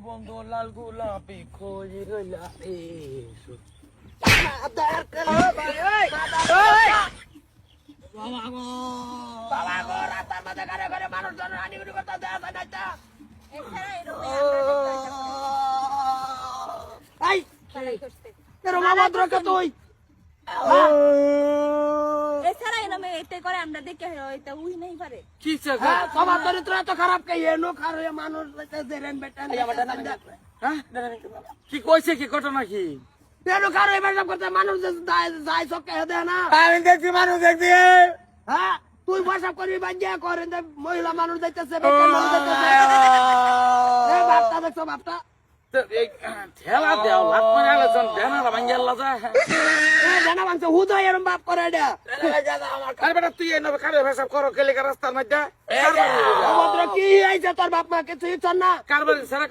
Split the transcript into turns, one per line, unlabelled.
বন্ধু লাল গোলাপি খোঁজ রইলা বাবা গো রাস্তার মাঝে ঘরে ঘরে মানুষজন হানিগুড়ি করতে দেয়া যায় না এই তেরো মামা দ্রকে তুই
এছাড়া এরমে এতে করে আমরা দেখে এটা উই নাই পারে
কি সবার চরিত্র এত খারাপ কে এনো খারে মানুষ দেরেন বেটা হ্যাঁ কি কইছে কি ঘটনা কি এনো খারে বেটা করতে মানুষ যায় সকে দে না আমি দেখছি মানুষ দেখছি হ্যাঁ তুই ভাষা করবি বাজ্ঞা করেন মহিলা মানুষ যাইতেছে বেটা মানুষ যাইতেছে এ বাপটা দেখছো বাপটা ঠেলা দেও লাত মারা গেছন বেনারা ভাঙ্গেলা যা এ বেনা ভাঙছে হুদা এরম বাপ করে দে আরে বেটা তুই এনে কারে ভাষা করো কেলিকা রাস্তার মধ্যে কি আইছে তোর বাপ মা কিছু ইচ্ছা না কারবার সারা